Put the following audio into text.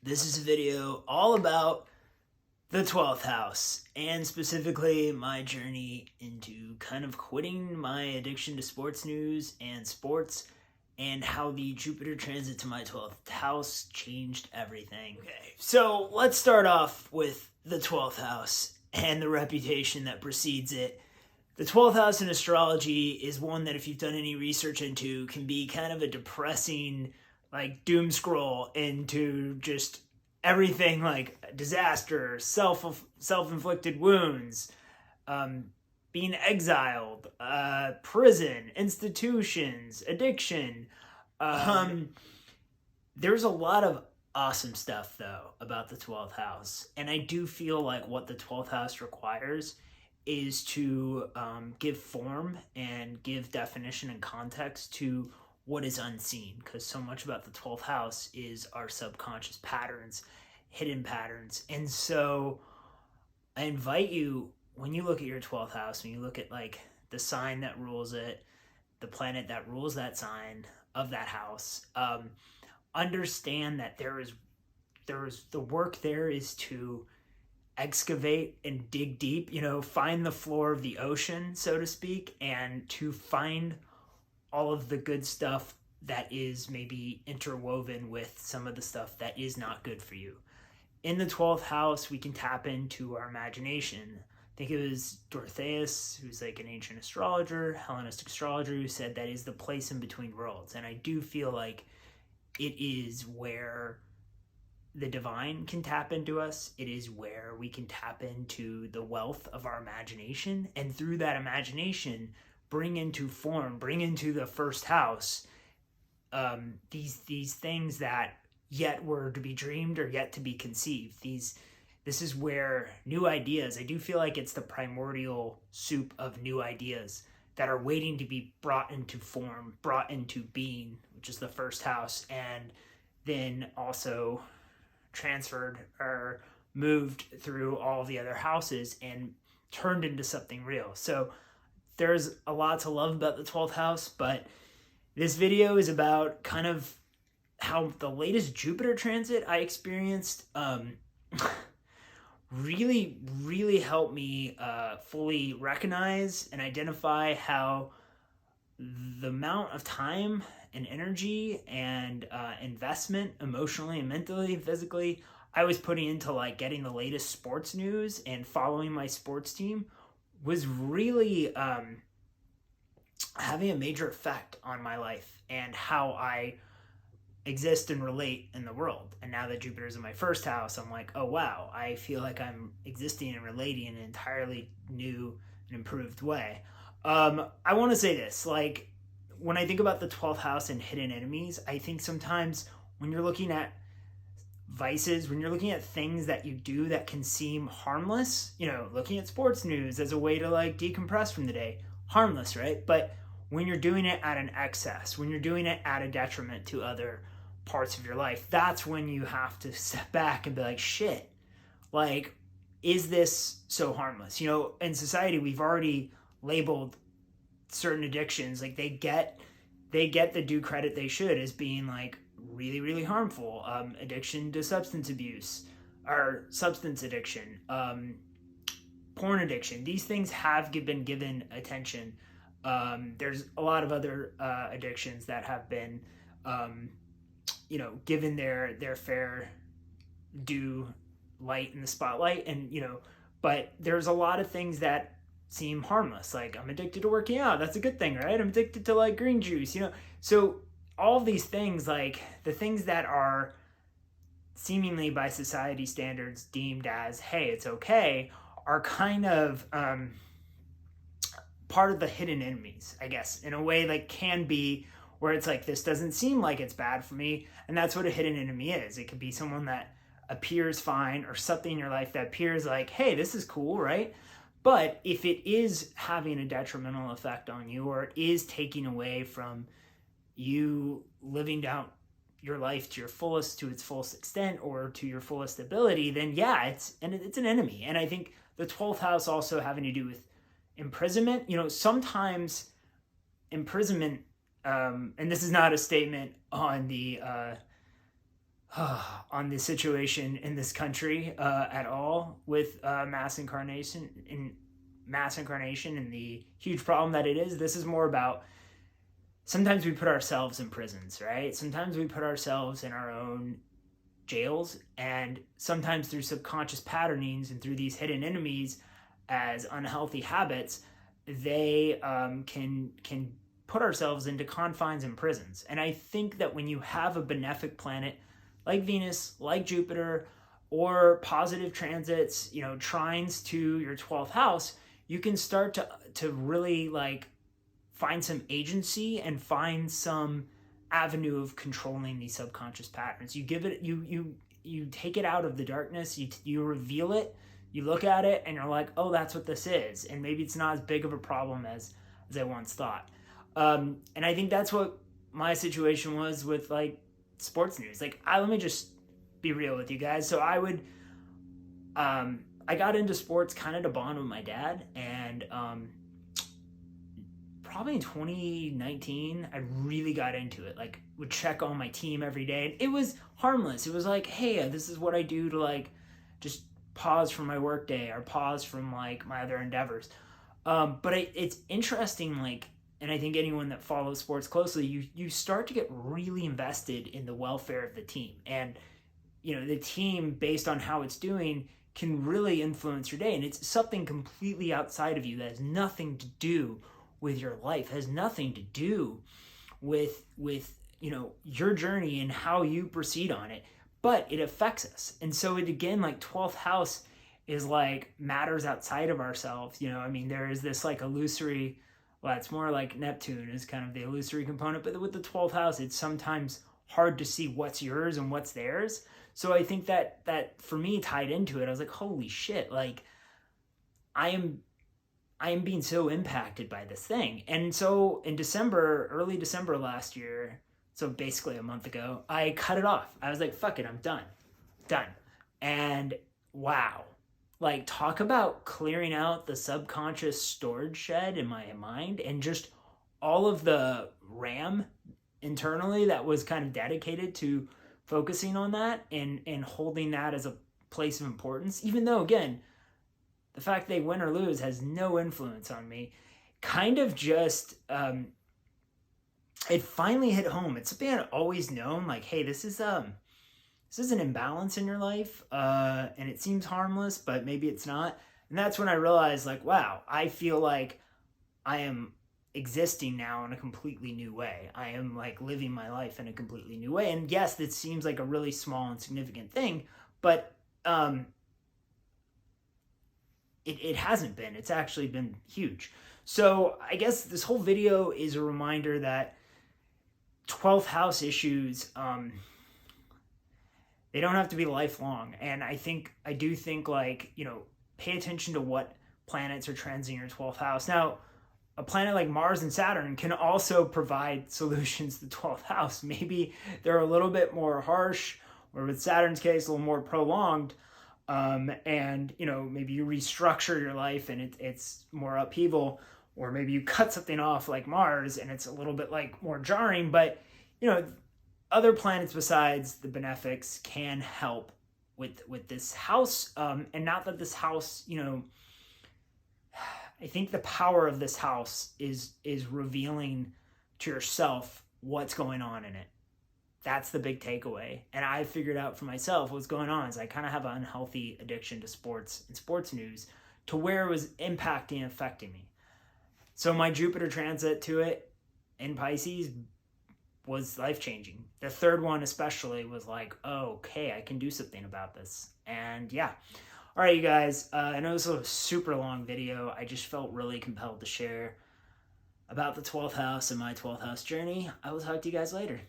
This is a video all about the 12th house and specifically my journey into kind of quitting my addiction to sports news and sports and how the Jupiter transit to my 12th house changed everything. Okay, so let's start off with the 12th house and the reputation that precedes it. The 12th house in astrology is one that, if you've done any research into, can be kind of a depressing, like, doom scroll into just everything, like disaster, self-inflicted wounds, being exiled, prison, institutions, addiction. There's a lot of awesome stuff, though, about the 12th house. And I do feel like what the 12th house requires is to give form and give definition and context to what is unseen, because so much about the 12th house is our subconscious patterns, hidden patterns. And so I invite you, when you look at your 12th house, when you look at like the sign that rules it, the planet that rules that sign of that house, understand that there's the work there is to excavate and dig deep, find the floor of the ocean, so to speak, and to find all of the good stuff that is maybe interwoven with some of the stuff that is not good for you. In the 12th house, we can tap into our imagination. I think it was Dorotheus, who's like an ancient astrologer, Hellenistic astrologer, who said that is the place in between worlds. And I do feel like it is where the divine can tap into us. It is where we can tap into the wealth of our imagination. And through that imagination, bring into form, bring into the first house, these things that yet were to be dreamed or yet to be conceived. This is where new ideas, I do feel like it's the primordial soup of new ideas that are waiting to be brought into form, brought into being, which is the first house, and then also transferred or moved through all the other houses and turned into something real. So there's a lot to love about the 12th house, but this video is about kind of how the latest Jupiter transit I experienced really helped me fully recognize and identify how the amount of time and energy and investment emotionally and mentally, physically, I was putting into like getting the latest sports news and following my sports team was really having a major effect on my life and how I exist and relate in the world. And now that Jupiter's in my first house, I'm like, oh wow, I feel like I'm existing and relating in an entirely new and improved way. I want to say this, like, when I think about the 12th house and hidden enemies, I think sometimes when you're looking at vices, when you're looking at things that you do that can seem harmless, looking at sports news as a way to like decompress from the day, harmless, right? But when you're doing it at an excess, when you're doing it at a detriment to other parts of your life, that's when you have to step back and be like, shit, like, is this so harmless? In society, we've already labeled certain addictions, like they get the due credit they should as being like really, really harmful. Addiction to substance abuse or substance addiction, porn addiction, these things have been given attention. There's a lot of other addictions that have been given their fair due light in the spotlight, and but there's a lot of things that seem harmless. Like, I'm addicted to working out, that's a good thing, right? I'm addicted to like green juice, so all of these things, like the things that are seemingly by society standards deemed as, hey, it's okay, are kind of part of the hidden enemies, I guess, in a way, like, can be, where it's like, this doesn't seem like it's bad for me. And that's what a hidden enemy is. It could be someone that appears fine, or something in your life that appears like, hey, this is cool, right? But if it is having a detrimental effect on you, or it is taking away from you living out your life to its fullest extent, or to your fullest ability, then yeah, it's an enemy. And I think the 12th house also having to do with imprisonment. Sometimes imprisonment, and this is not a statement on the on the situation in this country at all with mass incarnation and the huge problem that it is. This is more about sometimes we put ourselves in prisons, right? Sometimes we put ourselves in our own jails, and sometimes through subconscious patternings and through these hidden enemies as unhealthy habits, they can put ourselves into confines and prisons. And I think that when you have a benefic planet like Venus, like Jupiter, or positive transits, trines to your 12th house, you can start to really like find some agency and find some avenue of controlling these subconscious patterns. You give it, you take it out of the darkness, you reveal it, you look at it, and you're like, oh, that's what this is. And maybe it's not as big of a problem as I once thought. And I think that's what my situation was with like sports news. Like, let me just be real with you guys. So I got into sports kind of to bond with my dad, and probably in 2019, I really got into it. Like, would check on my team every day. It was harmless. It was like, hey, this is what I do to like just pause from my work day or pause from like my other endeavors. But it's interesting, like, and I think anyone that follows sports closely, you start to get really invested in the welfare of the team. And, the team, based on how it's doing, can really influence your day. And it's something completely outside of you that has nothing to do with your life, has nothing to do with your journey and how you proceed on it. But it affects us. And so it, again, like 12th house is like matters outside of ourselves. There is this like illusory, well, it's more like Neptune is kind of the illusory component, but with the 12th house, it's sometimes hard to see what's yours and what's theirs. So I think that for me tied into it, I was like, holy shit, like I am being so impacted by this thing. And so in early December last year, so basically a month ago, I cut it off. I was like, fuck it, I'm done. And wow, like, talk about clearing out the subconscious storage shed in my mind, and just all of the RAM internally that was kind of dedicated to focusing on that and holding that as a place of importance, even though, again, the fact they win or lose has no influence on me. Kind of just, it finally hit home. It's something I'd always known, like, hey, this is an imbalance in your life, and it seems harmless, but maybe it's not. And that's when I realized, like, wow, I feel like I am existing now in a completely new way. I am like living my life in a completely new way. And yes, it seems like a really small and significant thing, but it hasn't been. It's actually been huge. So I guess this whole video is a reminder that 12th house issues, they don't have to be lifelong. And I do think like, pay attention to what planets are transiting your 12th house. Now, a planet like Mars and Saturn can also provide solutions to the 12th house. Maybe they're a little bit more harsh, or with Saturn's case, a little more prolonged. And, maybe you restructure your life and it's more upheaval, or maybe you cut something off like Mars and it's a little bit like more jarring. But, other planets besides the benefics can help with this house. And not that this house, I think the power of this house is revealing to yourself what's going on in it. That's the big takeaway. And I figured out for myself what's going on is I kind of have an unhealthy addiction to sports and sports news, to where it was impacting and affecting me. So my Jupiter transit to it in Pisces was life-changing. The third one especially was like, oh, okay, I can do something about this. And yeah. All right, you guys, I know this was a super long video. I just felt really compelled to share about the 12th house and my 12th house journey. I will talk to you guys later.